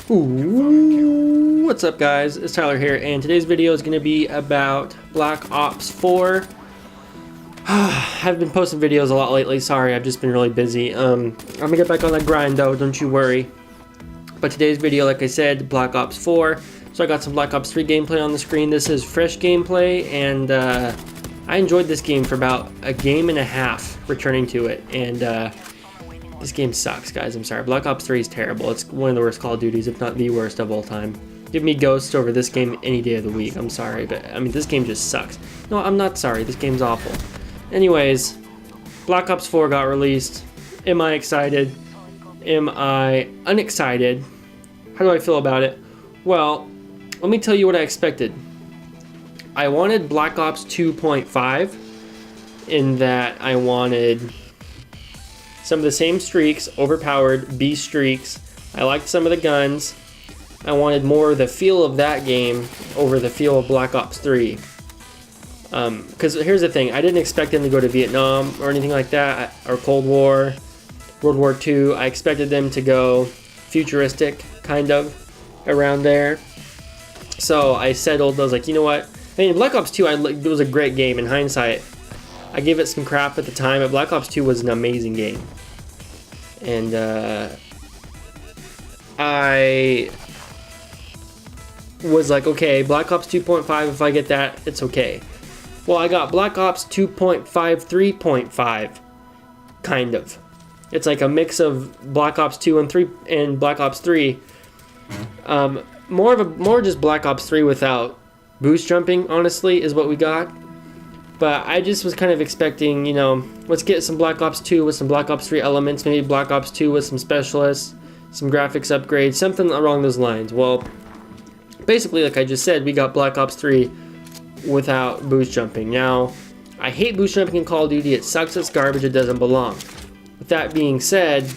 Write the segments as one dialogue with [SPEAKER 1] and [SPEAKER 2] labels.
[SPEAKER 1] Ooh, what's up guys, it's Tyler here, and today's video is going to be about Black Ops 4. I've been posting videos a lot lately, sorry, I've just been really busy. I'm going to get back on that grind though, don't you worry. But today's video, like I said, Black Ops 4. So I got some Black Ops 3 gameplay on the screen. This is fresh gameplay, and I enjoyed this game for about a game and a half returning to it, and this game sucks, guys. I'm sorry. Black Ops 3 is terrible. It's one of the worst Call of Duties, if not the worst of all time. Give me Ghosts over this game any day of the week. I'm sorry, but I mean, this game just sucks. No, I'm not sorry. This game's awful. Anyways, Black Ops 4 got released. Am I excited? Am I unexcited? How do I feel about it? Well, let me tell you what I expected. I wanted Black Ops 2.5 in that I wanted some of the same streaks, overpowered B streaks. I liked some of the guns. I wanted more of the feel of that game over the feel of Black Ops 3. Because here's the thing, I didn't expect them to go to Vietnam or anything like that, or Cold War, World War II. I expected them to go futuristic, kind of, around there. So I settled, I was like, you know what? I mean, Black Ops 2, it was a great game in hindsight. I gave it some crap at the time, but Black Ops 2 was an amazing game. And I was like, okay, Black Ops 2.5, if I get that, it's okay. Well, I got Black Ops 2.5, 3.5, kind of. It's like a mix of Black Ops 2 and 3 and Black Ops 3. More just Black Ops 3 without boost jumping, honestly, is what we got. But I just was kind of expecting, you know, let's get some Black Ops 2 with some Black Ops 3 elements, maybe Black Ops 2 with some specialists, some graphics upgrades, something along those lines. Well, basically, like I just said, we got Black Ops 3 without boost jumping. Now, I hate boost jumping in Call of Duty. It sucks, it's garbage, it doesn't belong. With that being said,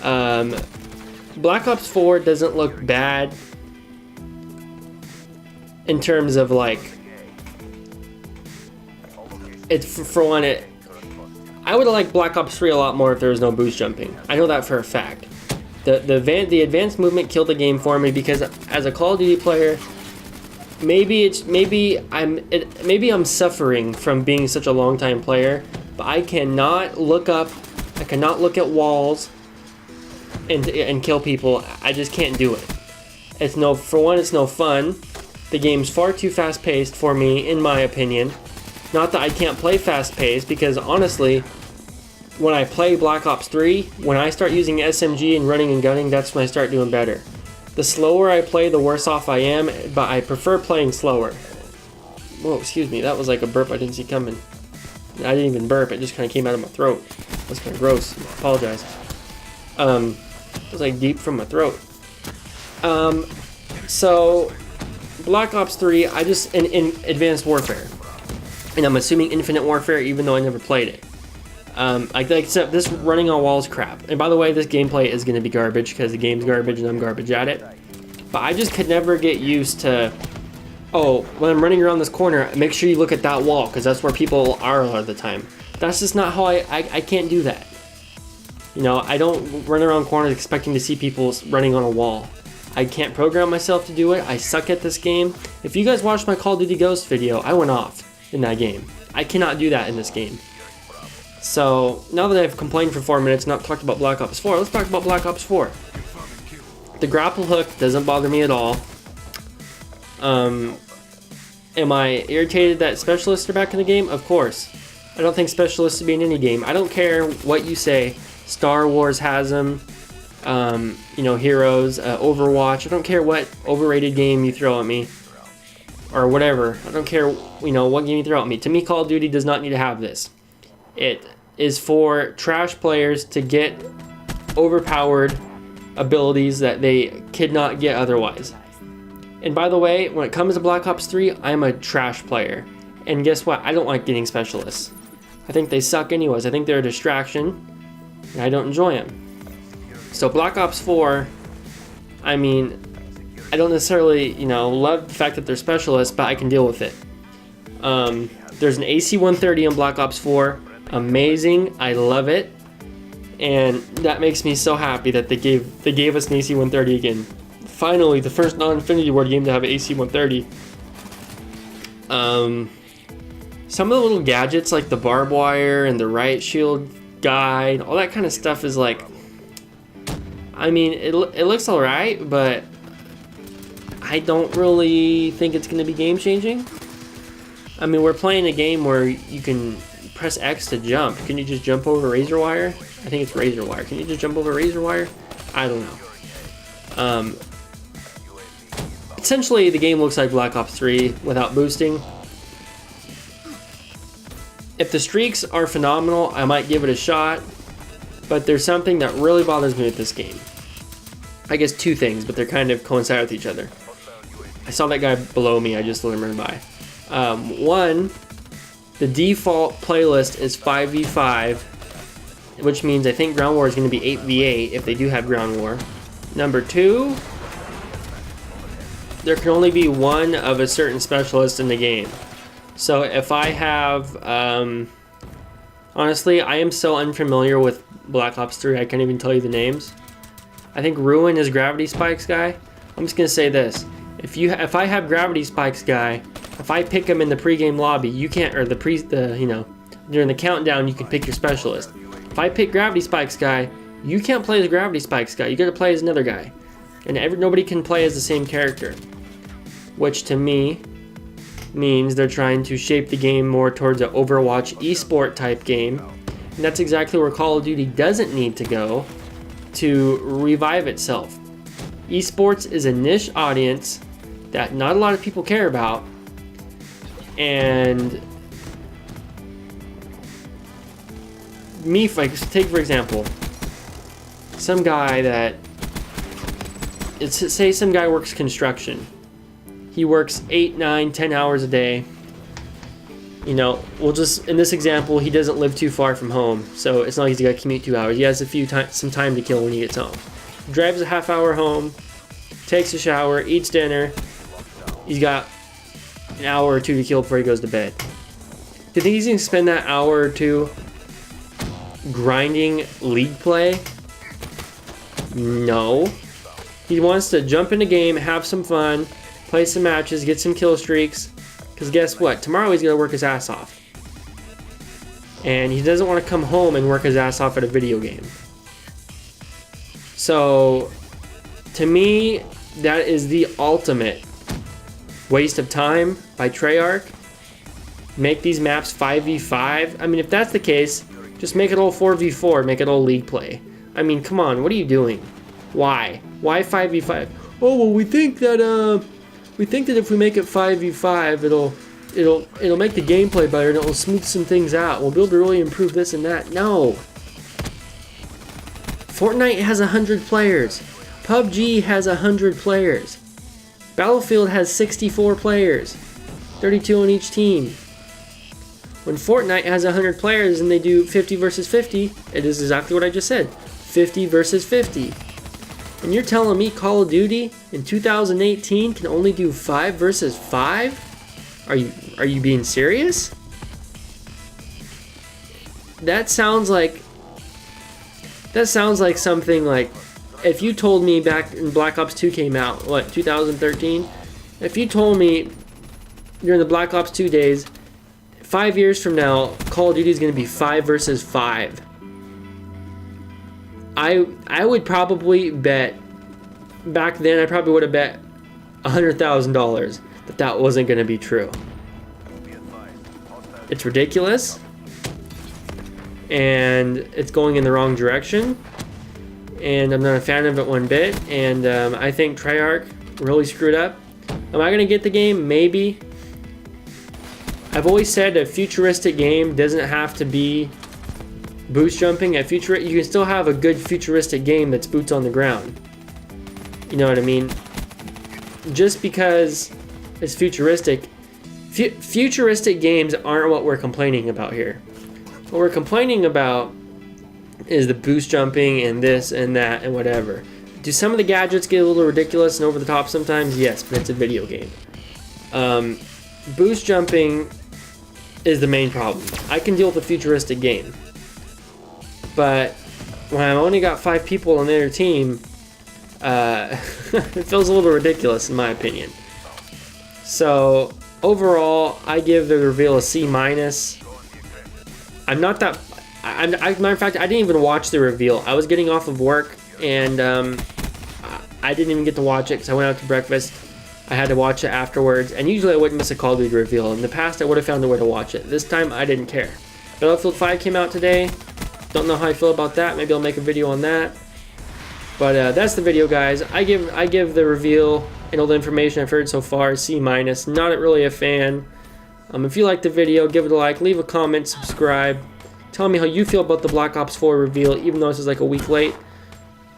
[SPEAKER 1] Black Ops 4 doesn't look bad in terms of, like, for one, I would have liked Black Ops 3 a lot more if there was no boost jumping. I know that for a fact. The advanced movement killed the game for me because as a Call of Duty player, maybe I'm suffering from being such a long time player, but I cannot look up, I cannot look at walls and kill people. I just can't do it. For one, it's no fun. The game's far too fast paced for me, in my opinion. Not that I can't play fast-paced, because honestly, when I play Black Ops 3, when I start using SMG and running and gunning, that's when I start doing better. The slower I play, the worse off I am, but I prefer playing slower. Whoa, excuse me, that was like a burp I didn't see coming. I didn't even burp, it just kind of came out of my throat. That's kind of gross, I apologize. It was like deep from my throat. So, Black Ops 3, in Advanced Warfare. And I'm assuming Infinite Warfare, even though I never played it. Except this running on walls crap. And by the way, this gameplay is going to be garbage because the game's garbage and I'm garbage at it. But I just could never get used to, oh, when I'm running around this corner, make sure you look at that wall because that's where people are a lot of the time. That's just not how I can't do that. You know, I don't run around corners expecting to see people running on a wall. I can't program myself to do it. I suck at this game. If you guys watched my Call of Duty Ghosts video, I went off in that game. I cannot do that in this game. So, now that I've complained for 4 minutes and not talked about Black Ops 4, let's talk about Black Ops 4. The grapple hook doesn't bother me at all. Am I irritated that specialists are back in the game? Of course. I don't think specialists should be in any game. I don't care what you say. Star Wars has them. You know, Heroes, Overwatch. I don't care what overrated game you throw at me. Or whatever. I don't care, you know, what game you throw at me. To me, Call of Duty does not need to have this. It is for trash players to get overpowered abilities that they could not get otherwise. And by the way, when it comes to Black Ops 3, I'm a trash player. And guess what? I don't like getting specialists. I think they suck anyways. I think they're a distraction. And I don't enjoy them. So Black Ops 4, I mean, I don't necessarily, you know, love the fact that they're specialists, but I can deal with it. There's an AC-130 in Black Ops 4. Amazing. I love it. and that makes me so happy that they gave us an AC-130 again. Finally, the first non-Infinity Ward game to have an AC-130. Some of the little gadgets like the barbed wire and the riot shield guide, all that kind of stuff is like, I mean, it looks alright, but I don't really think it's going to be game changing. I mean, we're playing a game where you can press X to jump. Can you just jump over razor wire? I think it's razor wire. Can you just jump over razor wire? I don't know. Essentially, the game looks like Black Ops 3 without boosting. If the streaks are phenomenal, I might give it a shot, but there's something that really bothers me with this game. I guess two things, but they're kind of coincide with each other. I saw that guy below me, I just let him run by. One, the default playlist is 5v5, which means I think Ground War is going to be 8v8 if they do have Ground War. Number two, there can only be one of a certain specialist in the game. So if I have, honestly, I am so unfamiliar with Black Ops 3, I can't even tell you the names. I think Ruin is Gravity Spikes guy. I'm just gonna say this: if I have Gravity Spikes guy, if I pick him in the pregame lobby, you can't, or during the countdown, you can pick your specialist. If I pick Gravity Spikes guy, you can't play as Gravity Spikes guy. You gotta play as another guy, and nobody can play as the same character, which to me means they're trying to shape the game more towards an Overwatch esport type game, and that's exactly where Call of Duty doesn't need to go to revive itself. Esports is a niche audience that not a lot of people care about, and me, like, take for example, some guy that, say some guy works construction. He works 8, 9, 10 hours a day. You know, we'll just, in this example, he doesn't live too far from home, so it's not like he's got to commute 2 hours. He has some time to kill when he gets home. Drives a half hour home, takes a shower, eats dinner. He's got an hour or two to kill before he goes to bed. Do you think he's going to spend that hour or two grinding league play? No. He wants to jump in a game, have some fun, play some matches, get some kill streaks, because guess what? Tomorrow he's going to work his ass off. And he doesn't want to come home and work his ass off at a video game. So, to me, that is the ultimate waste of time by Treyarch. Make these maps 5v5. I mean, if that's the case, just make it all 4v4, make it all league play. I mean, come on, what are you doing? Why? Why 5v5? Oh, well, we think that if we make it 5v5, it'll make the gameplay better and it'll smooth some things out. We'll be able to really improve this and that. No. Fortnite has 100 players. PUBG has 100 players. Battlefield has 64 players. 32 on each team. When Fortnite has 100 players and they do 50 versus 50, it is exactly what I just said. 50 versus 50. And you're telling me Call of Duty in 2018 can only do 5 versus 5? Are you being serious? That sounds like something like, if you told me back when Black Ops 2 came out, what, 2013? If you told me during the Black Ops 2 days, 5 years from now, Call of Duty is going to be 5 versus 5. I would probably bet, back then I probably would have bet $100,000 that wasn't going to be true. It's ridiculous, and it's going in the wrong direction, and I'm not a fan of it one bit, and I think Treyarch really screwed up. Am I going to get the game? Maybe. I've always said a futuristic game doesn't have to be boost jumping. You can still have a good futuristic game that's boots on the ground. You know what I mean? Just because it's futuristic, futuristic games aren't what we're complaining about here. What we're complaining about is the boost jumping and this and that and whatever. Do some of the gadgets get a little ridiculous and over the top sometimes? Yes, but it's a video game. Boost jumping is the main problem. I can deal with a futuristic game, but when I only got 5 people on their team, it feels a little ridiculous in my opinion. So overall, I give the reveal a C-. I'm not that. Matter of fact, I didn't even watch the reveal. I was getting off of work, and I didn't even get to watch it because I went out to breakfast. I had to watch it afterwards, and usually I wouldn't miss a Call of Duty reveal. In the past, I would have found a way to watch it. This time, I didn't care. Battlefield 5 came out today. Don't know how I feel about that. Maybe I'll make a video on that. But that's the video, guys. I give the reveal and all the information I've heard so far C-. Not really a fan. If you liked the video, give it a like, leave a comment, subscribe. Tell me how you feel about the Black Ops 4 reveal, even though this is like a week late.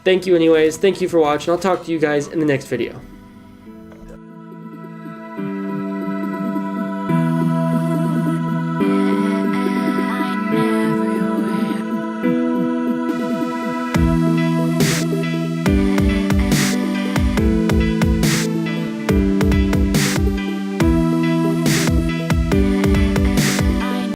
[SPEAKER 1] Thank you anyways. Thank you for watching. I'll talk to you guys in the next video.